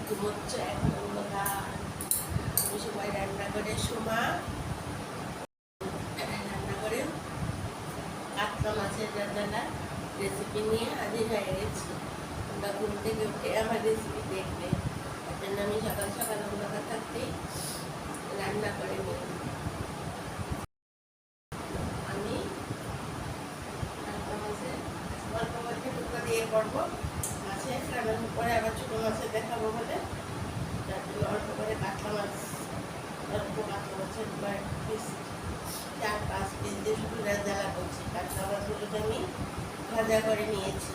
ঘুমোচ্ছে এখন আমি সবাই রান্না করে রান্না করে কাতলা মাছের রান্নাটা রেসিপি নিয়ে হাজির হয়ে গেছি। আমরা ঘুম থেকে উঠে আমার রেসিপি দেখবে, তার জন্য আমি সকাল সকাল অন্ধকার থাকতেই রান্না করে নিই। আমি কাতলা মাছের অল্প মাছের টুকরো দিয়ে করবো, মাছের রান্নার পরে আবার ছোটো মাছের দেখাবো বলে তার জন্য অল্প করে কাতলা মাছের পিস 4-5 পিস দিয়ে শুধু রেজালা করছি। কাতলা মাছগুলোকে আমি ভাজা করে নিয়েছি।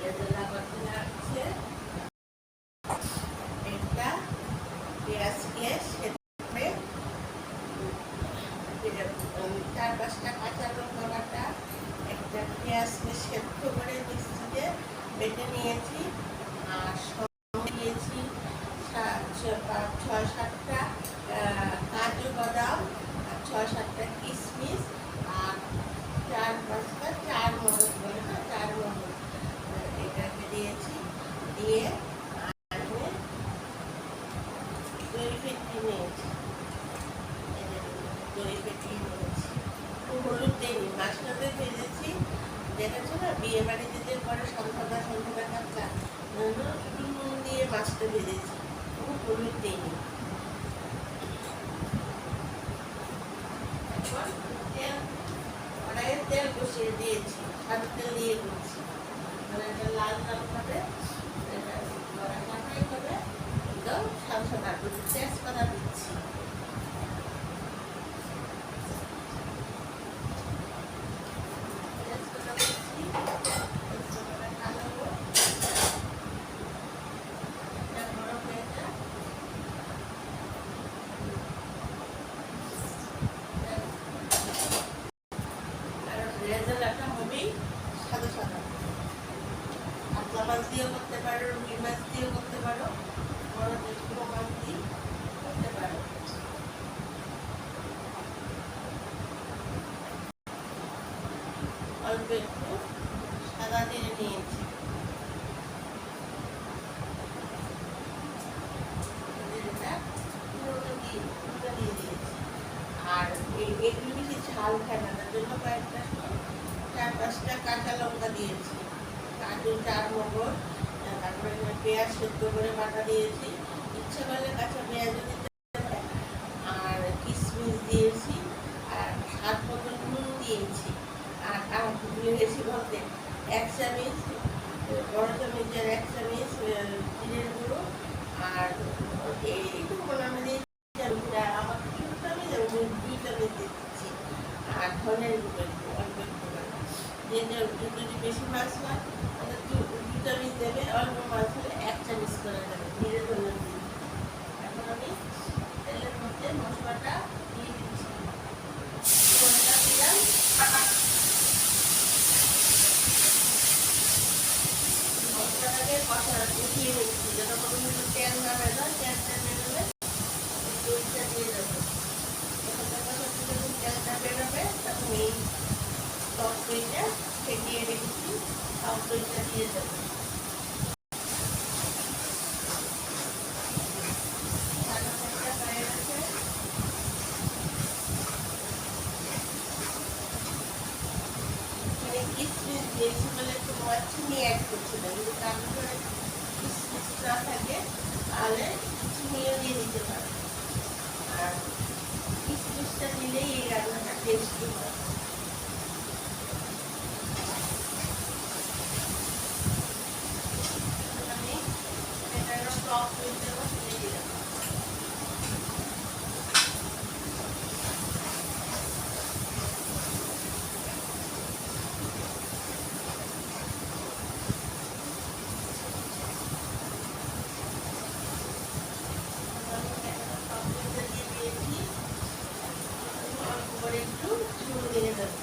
রেজালা করতে লাগছে একটা পেঁয়াজকে সেদ্ধ করে 4-5টা কাঁচা লঙ্কা বাটা, একটা পেঁয়াজকে সেদ্ধ করে মিক্সিতে বেটে নিয়েছি। আর দিয়েছি 6-7টা কাজু বাদাম, আর 6-7টা কিশমিশ, আর 4-5টা চারমগজ বলে না, চারমগজ এটাকে দিয়েছি। দিয়ে আমি দই ফেটিয়ে নিয়েছি, হলুদ দিইনি, মাছটাতে ভেজেছি। দেখেছো না, বিয়ে বাড়িতে যে করে সন্ধ্যা কাঁচা শুধু নুন দিয়ে মাছটা ভেজেছি, খুব হলুদ দিইনি। কড়াইয়ে তেল বসিয়ে দিয়েছি, সাদা তেল দিয়ে করছি, মানে এটা লাল হবে, একদম সাদা তেজপাতা দিচ্ছি। রেজালাটা হবেই সাদা সাদা, কাতলা মাছ দিয়েও করতে পারো, রুই মাছ দিয়েও করতে পারো, বড় যে কোনো মাছ দিয়ে করতে পারো। অল্প একটু সাদা দিয়ে নিয়েছি, দিয়ে দিয়েছি। আর এগুলো বেশি ঝাল খায় না, তার জন্য কয়েকটা 4-5টা কাঁচা লঙ্কা দিয়েছি, কাজু, চারমগজ, তারপরে পেঁয়াজ সেদ্ধ করে বাটা দিয়েছি, ইচ্ছা করলে কাঁচা পেঁয়াজও দিতে পারে। আর কিশমিশ দিয়েছি, আর স্বাদ মতো নুন দিয়েছি। আর ভুলে গেছি বলতে, 1 চামচ বড় চামচের 1 চামচ জিরের গুঁড়ো, আর একটু আমাদের আমার ছোটো চামচ 2 চামচ দিচ্ছি। আর ধনের গুঁড়ো অল্প একটু, যদি বেশি মাছ হয় তাহলে 2 চামচ দেবে, অল্প মাছ হলে 1 চামচ করে দেবে ধীরে ধরে দিয়ে। এখন আমি তেলের মধ্যে মশলাটা দিয়ে দিচ্ছি, দিলাম, মশলাটাকে উঠিয়ে নিচ্ছি, যতক্ষণ তেল না বেরোয়, তেলটা বেরোবে দইটা দিয়ে দেবো। তেলটা বেরোবে তখন এই টক দইটা ফেটিয়ে রেখেছি, টক দইটা দিয়ে দেবো। কিশমিশ দিয়েছি বলে একটু চিনি অ্যাড করছিলাম, যদি কাজু করে কিশমিশ না থাকে তাহলে চিনিও দিয়ে দিতে পারো। আর কিশমিশটা দিলেই এই রান্নাটা টেস্টি হয়। আমি এটা টক দইটা দিয়ে দিলাম। একটু চুন দিয়ে দেবো।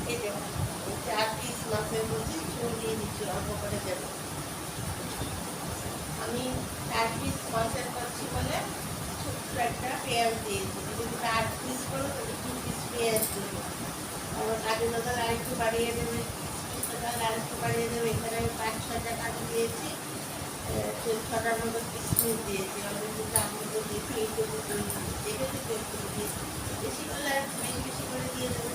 এই যে 4 পিস মাছের মধ্যে চুন দিয়ে দিচ্ছি, অল্প করে দেবো। আমি 4 পিস মাছের করছি বলে ছোট্ট একটা পেঁয়াজ দিয়েছি, যদি 8 পিস করো তাহলে 2 পিস পেঁয়াজ দেবো। আবার কাজু বাদাল আরেকটু বাড়িয়ে দেবে, কিশমিশ আরেকটু বাড়িয়ে দেবে। এখানে আমি 5-6টা কাজু দিয়েছি, 6টার মতো কিশমিশ দিয়েছি। অলরেডি চামচগুলো দেখে এইটুকু দেখে একটু দিয়েছি, বেশি করলে আর বেশি বেশি করে দিয়ে দেবে।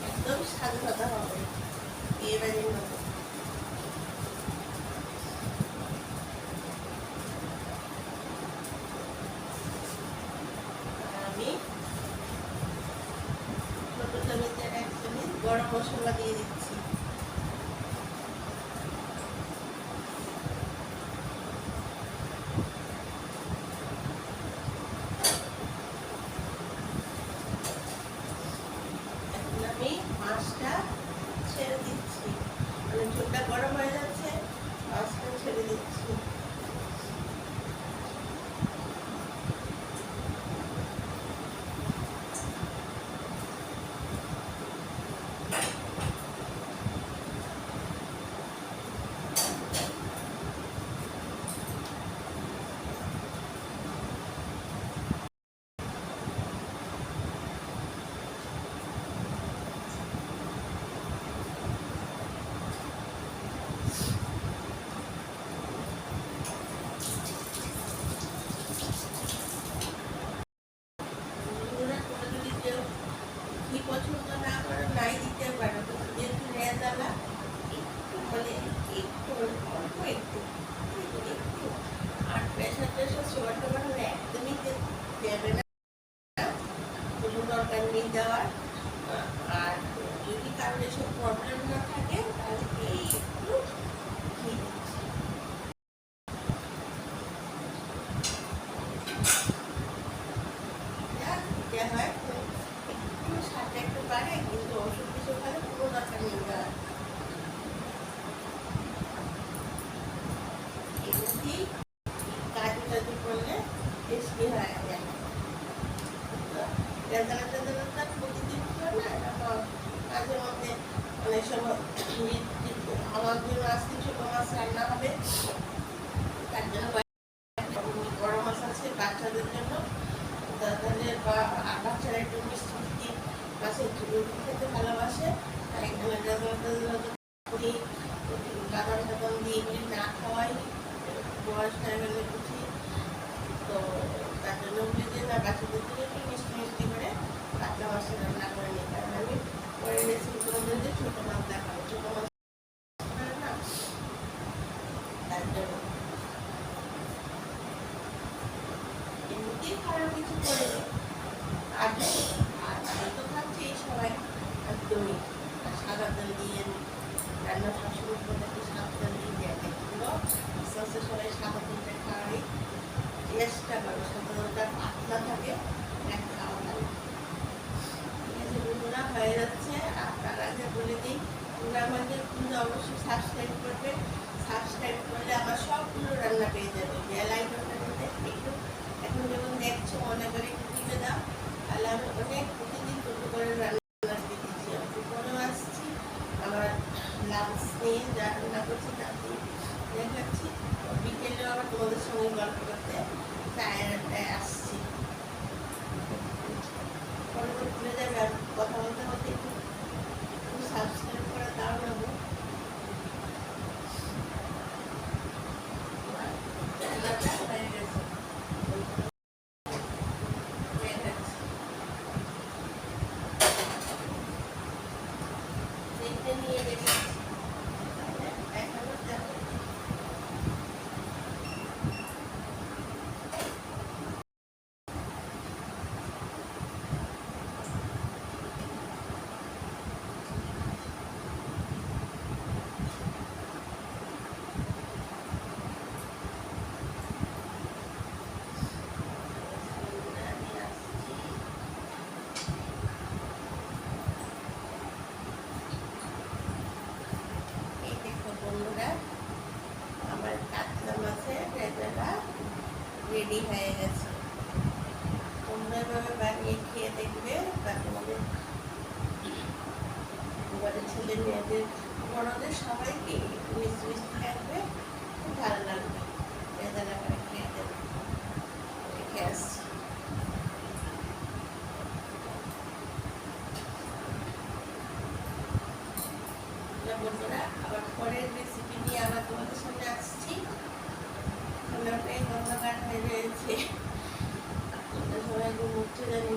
একদম সাদা সাদা হবে, বিয়েবাড়ির মতো। আমি ছোট চামচের 1 চামচ গরম মশলা দিয়ে দিচ্ছি। এখন আমি মাছটা ছেড়ে দিচ্ছি, মানে ঝোলটা গরম হয়ে যাচ্ছে, মাছটা ছেড়ে দিচ্ছি। কি পছন্দ না করে নাই দিতে পারো, তো যেহেতু রেজালা একটু মানে একটু অল্প একটু একটু। আর প্রেশার টেশার সুগার টুগার হলে একদমই দেবে না, কোনো দরকার নেই দেওয়ার। আর যদি কারোর এসব প্রবলেম না থাকে তাহলে এই একটু ঘি দিচ্ছি। দিতে হয় একটু স্বাদটা একটু বাড়ে, কিন্তু ওষুধ কিছু খালে কোনো দরকার নেই দেওয়ার। এমনি কাজু টাজু করলে টেস্টি হয়ে যায়। রেজালা টেজালা প্রতিদিন খাও না, এটা মাঝে মধ্যে অনেক সময় আমার জন্য আজকে ছোটো মাছ রান্না হবে, তার জন্য বড় মাছ আছে বাচ্চাদের জন্য। তাহলে বাচ্চারা একটু মিষ্টি মিষ্টি মাছের ঝোল খেতে ভালোবাসে, তাই এখানে রেজালা টেজালা করি, বাদাম টাদাম দিয়ে এগুলি না খাওয়াই বয়স হয়ে গেলে বুঝি। তো তার জন্য বলি যে না, বাচ্চাদের জন্য একটু মিষ্টি মিষ্টি করে কাতলা মাছের রান্না করে নিই। কারণ আমি পরে রেসিপি তোমাদের যে ছোটো মাছ দেখাবো, ছোটো মাছ না, তার জন্য এমনিতেই খারাপ কিছু করে আর আমি তো খাচ্ছি সবাই একদমই সাদা তেল দিয়ে রান্না সবসময় করে সাদা তেল দিয়ে দেয়, কিন্তু আস্তে আস্তে সবাই সাদা তেলটা খাওয়াই চেষ্টা করো, সাদা তেলটা পাতলা থাকে এক খাওয়া ভালো। ঠিক আছে বন্ধুরা, হয়ে যাচ্ছে। আর তার আগে বলে দিই, তোমরা আমাকে কিন্তু অবশ্যই সাবস্ক্রাইব করবে। সাবস্ক্রাইব করলে আমার সবগুলো রান্না পেয়ে যাবে। বেল আইকনটা মধ্যে একটু এখন যখন দেখছো মনে করে একটু টিপে দাও, তাহলে আমি অনেক প্রতিদিন ছোটো করে রান্না দিতেছি। আমি পরেও আসছি, আমার লাঞ্চ নিয়ে যা রান্না করছি তাতে দেখাচ্ছি। বিকেলেও আবার তোমাদের সঙ্গে গল্প করতে চায়ের আড্ডায় আসছি। পরে তো ভুলে যাবে, আর কথা বলতে বলতে একটু সাবস্ক্রাইব করে দাও নেবো। নিয়ে দেখি এখনো দেখো। বন্ধুরা, আমার কাতলা মাছের রেজালা রেডি হয়ে গেছে। দেখবে বা তোমাদের এবারে ছেলে মেয়েদের বড়দের সবাইকে একটু মিষ্টি মিষ্টি থাকবে, খুব ভালো লাগবে। বেদানা করে খেয়ে দেবে, রেখে আসছি। বন্ধুরা, আবার পরের রেসিপি নিয়ে আবার তোমাদের সামনে আসছি। অনেকটাই অন্ধকার হয়ে রয়েছে, সবাই ঘুমোচ্ছে জানি